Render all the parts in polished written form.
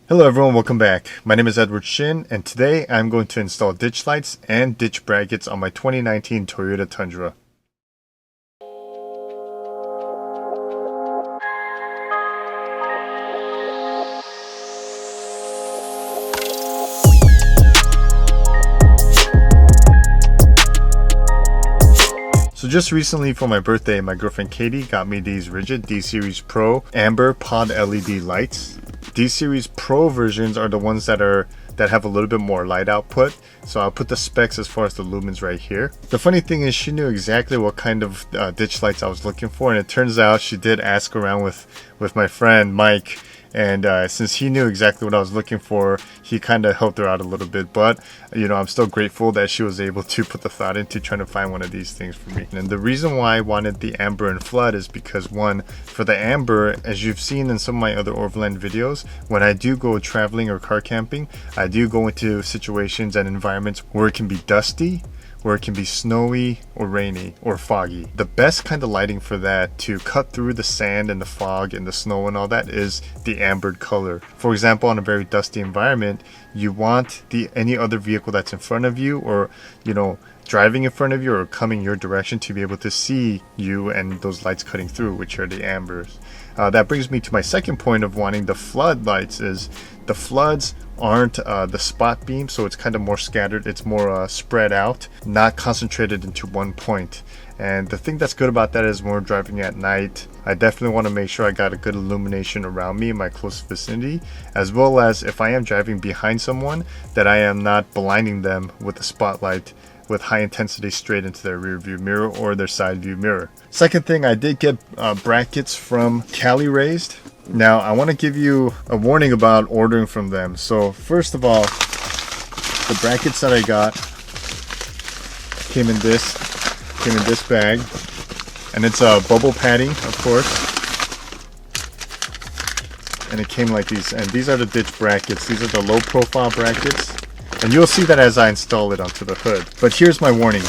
Hello everyone, welcome back. My name is Edward Shin, and today I'm going to install ditch lights and ditch brackets on my 2019 Toyota Tundra. So just recently for my birthday, my girlfriend Katie got me these rigid D-Series Pro Amber Pod LED lights. D-Series Pro versions are the ones that have a little bit more light output. So I'll put the specs as far as the lumens right here. The funny thing is she knew exactly what kind of ditch lights I was looking for, and it turns out she did ask around with my friend Mike. And since he knew exactly what I was looking for, he kind of helped her out a little bit. But, you know, I'm still grateful that she was able to put the thought into trying to find one of these things for me. And the reason why I wanted the Amber and Flood is because, one, for the Amber, as you've seen in some of my other Overland videos, when I do go traveling or car camping, I do go into situations and environments where it can be dusty, where it can be snowy or rainy or foggy. The best kind of lighting for that to cut through the sand and the fog and the snow and all that is the ambered color. For example, on a very dusty environment, you want any other vehicle that's in front of you, or driving in front of you or coming your direction, to be able to see you and those lights cutting through, which are the ambers. That brings me to my second point of wanting the flood lights. Is the floods aren't the spot beam, so it's kind of more scattered, it's more spread out, not concentrated into one point. And the thing that's good about that is when we're driving at night, I definitely want to make sure I got a good illumination around me in my close vicinity, as well as if I am driving behind someone, that I am not blinding them with the spotlight with high intensity straight into their rear view mirror or their side view mirror. Second thing, I did get brackets from Cali raised. Now I want to give you a warning about ordering from them. So first of all, the brackets that I got came in this bag, and it's a bubble padding, of course, and it came like these, and these are the ditch brackets. These are the low profile brackets, and you'll see that as I install it onto the hood. But here's my warning.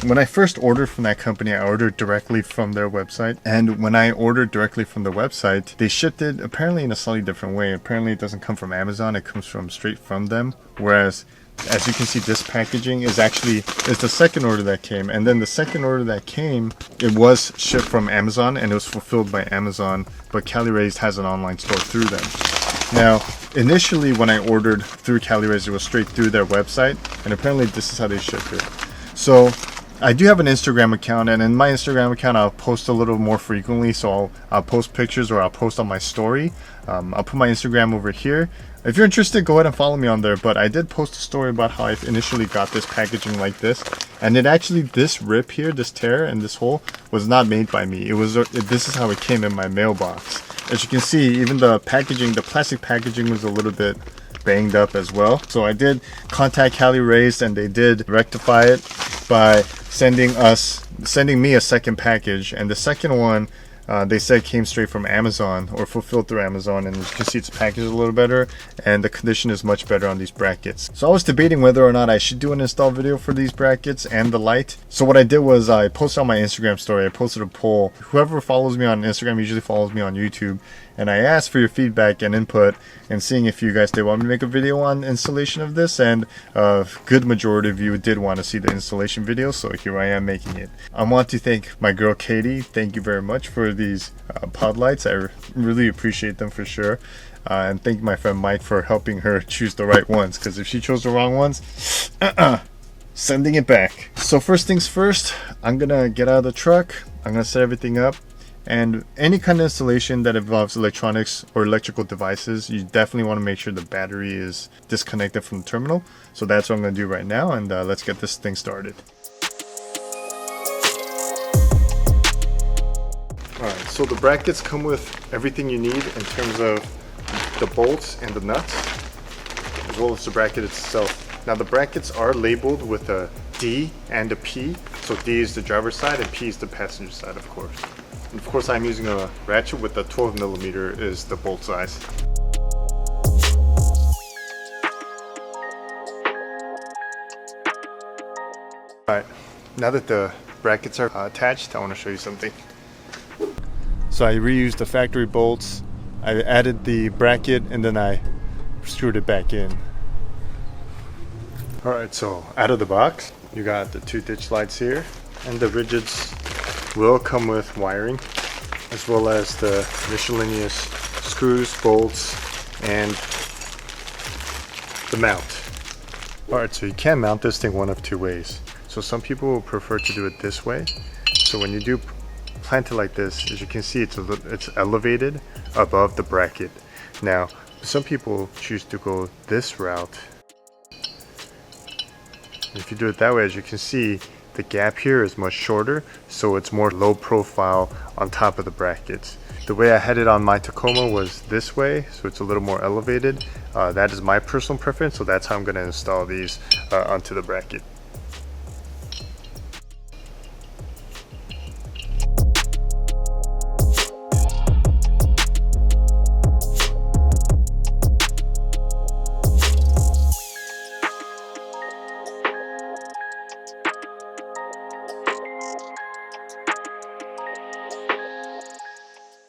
When I first ordered from that company, I ordered directly from their website. And when I ordered directly from the website, they shipped it apparently in a slightly different way. Apparently it doesn't come from Amazon, it comes from straight from them. Whereas, as you can see, this packaging is the second order that came. And then the second order that came, it was shipped from Amazon and it was fulfilled by Amazon. But Cali Raised has an online store through them. Now, initially when I ordered through Cali Raised, it was straight through their website. And apparently this is how they ship it. So I do have an Instagram account, and in my Instagram account I'll post a little more frequently. So I'll post pictures, or I'll post on my story. I'll put my Instagram over here. If you're interested, go ahead and follow me on there. But I did post a story about how I initially got this packaging like this, and it actually, this rip here, this tear and this hole, was not made by me. This is how it came in my mailbox. As you can see, even the packaging, the plastic packaging, was a little bit banged up as well. So I did contact Cali Raised, and they did rectify it by sending me a second package. And the second one, they said came straight from Amazon, or fulfilled through Amazon, and you can see it's packaged a little better, and the condition is much better on these brackets. So I was debating whether or not I should do an install video for these brackets and the light. So what I did was I posted on my Instagram story, I posted a poll. Whoever follows me on Instagram usually follows me on YouTube, and I asked for your feedback and input, and seeing if you guys did want me to make a video on installation of this, and a good majority of you did want to see the installation video, so here I am making it. I want to thank my girl Katie. Thank you very much for these pod lights. I really appreciate them for sure. And thank my friend Mike for helping her choose the right ones, because if she chose the wrong ones, sending it back. So first things first, I'm gonna get out of the truck, I'm gonna set everything up. And any kind of installation that involves electronics or electrical devices, you definitely want to make sure the battery is disconnected from the terminal. So that's what I'm going to do right now, and let's get this thing started. Alright, so the brackets come with everything you need in terms of the bolts and the nuts, as well as the bracket itself. Now the brackets are labeled with a D and a P. So D is the driver's side and P is the passenger side, of course. And of course I'm using a ratchet with a 12mm is the bolt size. Alright, now that the brackets are attached, I want to show you something. So I reused the factory bolts, I added the bracket, and then I screwed it back in. Alright, so out of the box, you got the 2 ditch lights here, and the rigids will come with wiring, as well as the miscellaneous screws, bolts, and the mount. Alright, so you can mount this thing one of 2 ways. So some people will prefer to do it this way. So when you do plant it like this, as you can see, it's elevated above the bracket. Now, some people choose to go this route. If you do it that way, as you can see, the gap here is much shorter, so it's more low profile on top of the brackets. The way I had it on my Tacoma was this way, so it's a little more elevated. That is my personal preference, so that's how I'm going to install these onto the bracket.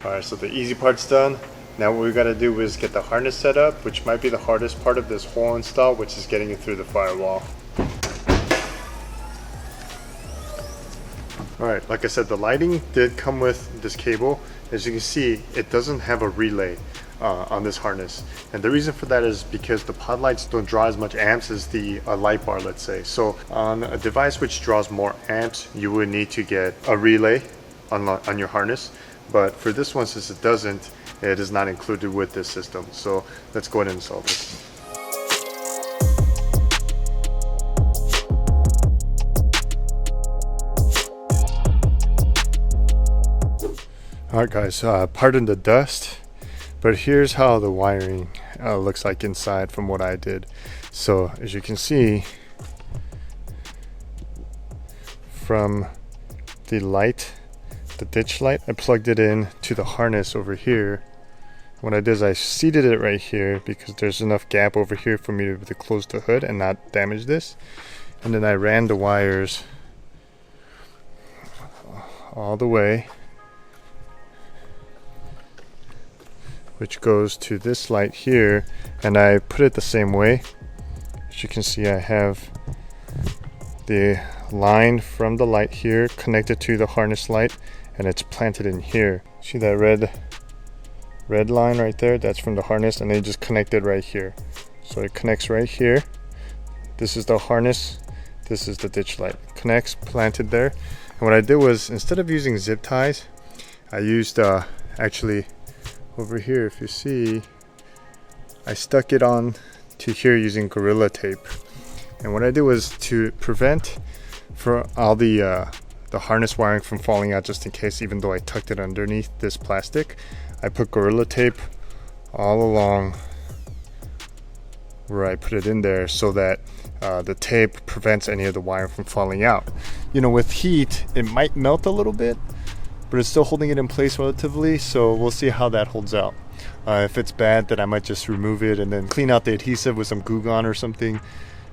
Alright, so the easy part's done. Now what we got to do is get the harness set up, which might be the hardest part of this whole install, which is getting it through the firewall. Alright, like I said, the lighting did come with this cable. As you can see, it doesn't have a relay on this harness. And the reason for that is because the pod lights don't draw as much amps as the light bar, let's say. So on a device which draws more amps, you would need to get a relay on your harness. But for this one, since it doesn't, it is not included with this system. So let's go ahead and install this. Alright guys, pardon the dust, but here's how the wiring looks like inside from what I did. So as you can see, from the light, the ditch light, I plugged it in to the harness over here. What I did is I seated it right here because there's enough gap over here for me to close the hood and not damage this. And then I ran the wires all the way, which goes to this light here, and I put it the same way. As you can see, I have the line from the light here connected to the harness light, and it's planted in here. See that red line right there? That's from the harness, and they just connected right here. So it connects right here. This is the harness, this is the ditch light. It connects, planted there. And what I did was, instead of using zip ties, I used actually over here, if you see, I stuck it on to here using Gorilla Tape. And what I did was to prevent for all the harness wiring from falling out, just in case, even though I tucked it underneath this plastic, I put Gorilla Tape all along where I put it in there, so that the tape prevents any of the wire from falling out. You know, with heat, it might melt a little bit, but it's still holding it in place relatively, so we'll see how that holds out. If it's bad, then I might just remove it and then clean out the adhesive with some Goo Gone or something,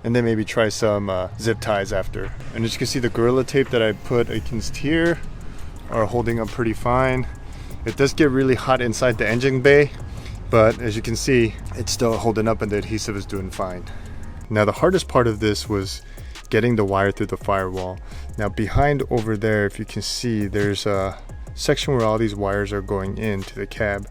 and then maybe try some zip ties after. And as you can see, the Gorilla Tape that I put against here are holding up pretty fine. It does get really hot inside the engine bay, but as you can see, it's still holding up and the adhesive is doing fine. Now the hardest part of this was getting the wire through the firewall. Now behind over there, if you can see, there's a section where all these wires are going into the cab.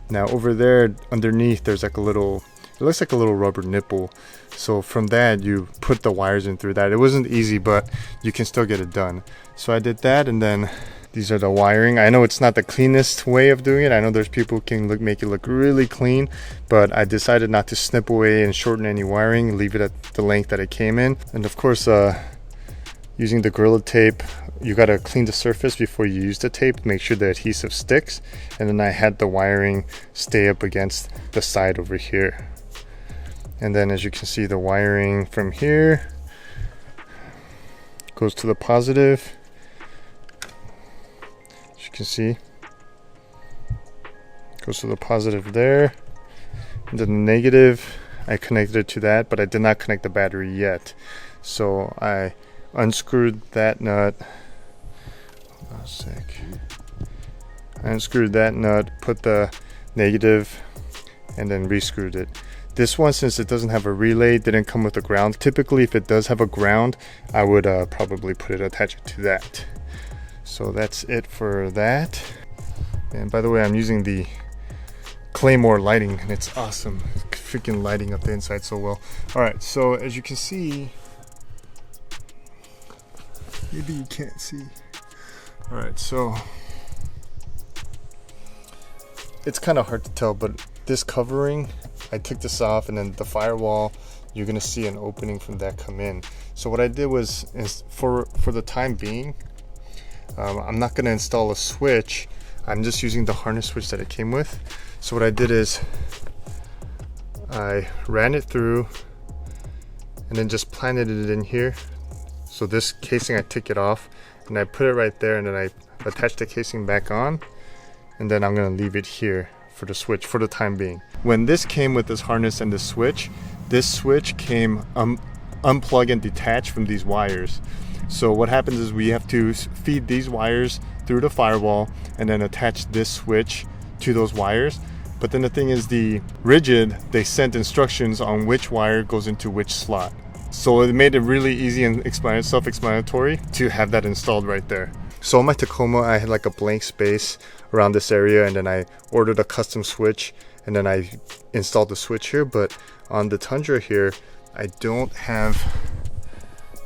Now over there underneath, there's like a little, it looks like a little rubber nipple. So from that, you put the wires in through that. It wasn't easy, but you can still get it done. So I did that, and then these are the wiring. I know it's not the cleanest way of doing it. I know there's people who can make it look really clean, but I decided not to snip away and shorten any wiring, leave it at the length that it came in. And of course, using the Gorilla Tape, you gotta clean the surface before you use the tape, make sure the adhesive sticks. And then I had the wiring stay up against the side over here. And then as you can see, the wiring from here goes to the positive. As you can see, goes to the positive there. And then the negative, I connected it to that, but I did not connect the battery yet. So I unscrewed that nut. Hold on a sec. I unscrewed that nut, put the negative, and then re-screwed it. This one, since it doesn't have a relay, didn't come with a ground. Typically, if it does have a ground, I would probably attach it to that. So that's it for that. And by the way, I'm using the Claymore lighting, and it's awesome. It's freaking lighting up the inside so well. All right, so as you can see, maybe you can't see. All right, so it's kind of hard to tell, but this covering, I took this off, and then the firewall, you're gonna see an opening from that come in. So what I did was, for the time being, I'm not gonna install a switch. I'm just using the harness switch that it came with. So what I did is I ran it through and then just planted it in here. So this casing, I took it off and I put it right there, and then I attached the casing back on, and then I'm gonna leave it here for the switch for the time being. When this came with this harness and this switch came unplug and detach from these wires. So what happens is we have to feed these wires through the firewall and then attach this switch to those wires. But then the thing is, the rigid, they sent instructions on which wire goes into which slot. So it made it really easy and self-explanatory to have that installed right there. So on my Tacoma, I had like a blank space around this area, and then I ordered a custom switch, and then I installed the switch here. But on the Tundra here, I don't have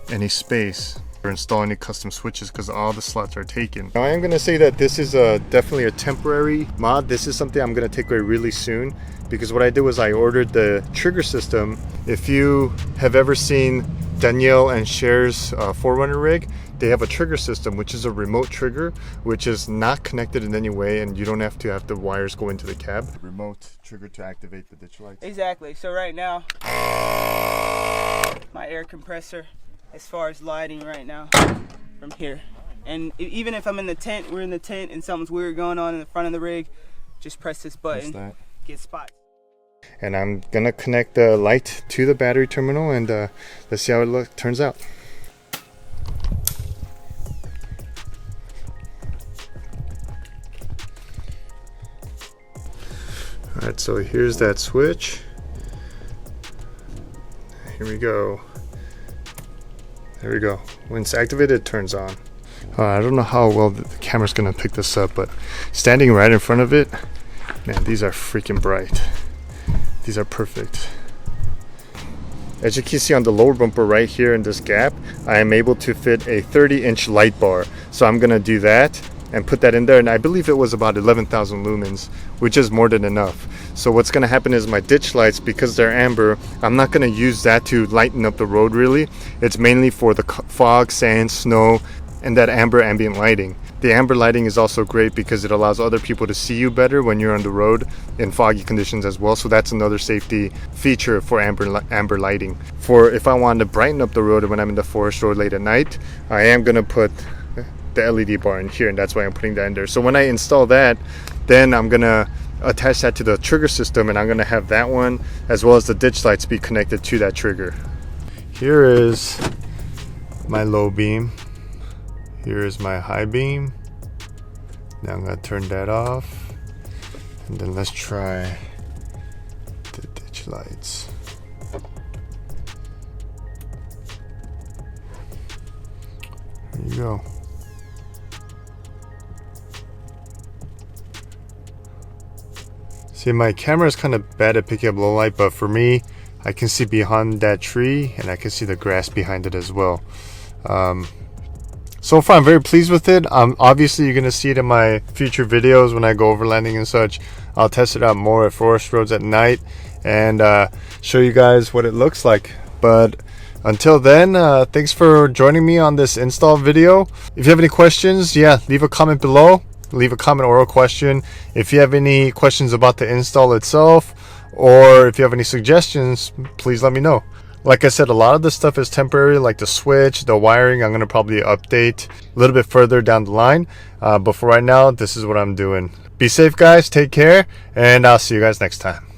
any space or install any custom switches because all the slots are taken. Now I am going to say that this is definitely a temporary mod. This is something I'm going to take away really soon, because what I did was I ordered the trigger system. If you have ever seen Danielle and Cher's Forerunner rig, they have a trigger system, which is a remote trigger, which is not connected in any way, and you don't have to have the wires go into the cab. Remote trigger to activate the ditch lights. Exactly. So right now, my air compressor, as far as lighting right now, from here. And even if I'm in the tent, we're in the tent, and something's weird going on in the front of the rig, just press this button, get spots. And I'm gonna connect the light to the battery terminal, and let's see how it turns out. All right, so here's that switch. Here we go. There we go. When it's activated, it turns on. I don't know how well the camera's gonna pick this up, but standing right in front of it, man, these are freaking bright. These are perfect. As you can see on the lower bumper right here in this gap, I am able to fit a 30-inch light bar. So I'm gonna do that and put that in there, and I believe it was about 11,000 lumens, which is more than enough. So what's gonna happen is my ditch lights, because they're amber, I'm not gonna use that to lighten up the road really. It's mainly for the fog, sand, snow, and that amber ambient lighting. The amber lighting is also great because it allows other people to see you better when you're on the road in foggy conditions as well. So that's another safety feature for amber lighting. For if I wanted to brighten up the road when I'm in the forest road late at night, I am gonna put the LED bar in here, and that's why I'm putting that in there. So when I install that, then I'm gonna attach that to the trigger system, and I'm gonna have that one as well as the ditch lights be connected to that trigger. Here is my low beam. Here is my high beam. Now I'm gonna turn that off, and then let's try the ditch lights. There you go. See, my camera is kind of bad at picking up low light, but for me, I can see behind that tree, and I can see the grass behind it as well. So far, I'm very pleased with it. Obviously, you're going to see it in my future videos when I go overlanding and such. I'll test it out more at forest roads at night and show you guys what it looks like. But until then, thanks for joining me on this install video. If you have any questions, leave a comment below. Leave a comment or a question. If you have any questions about the install itself, or if you have any suggestions, please let me know. Like I said, a lot of this stuff is temporary, like the switch, the wiring. I'm going to probably update a little bit further down the line. But for right now, this is what I'm doing. Be safe, guys. Take care, and I'll see you guys next time.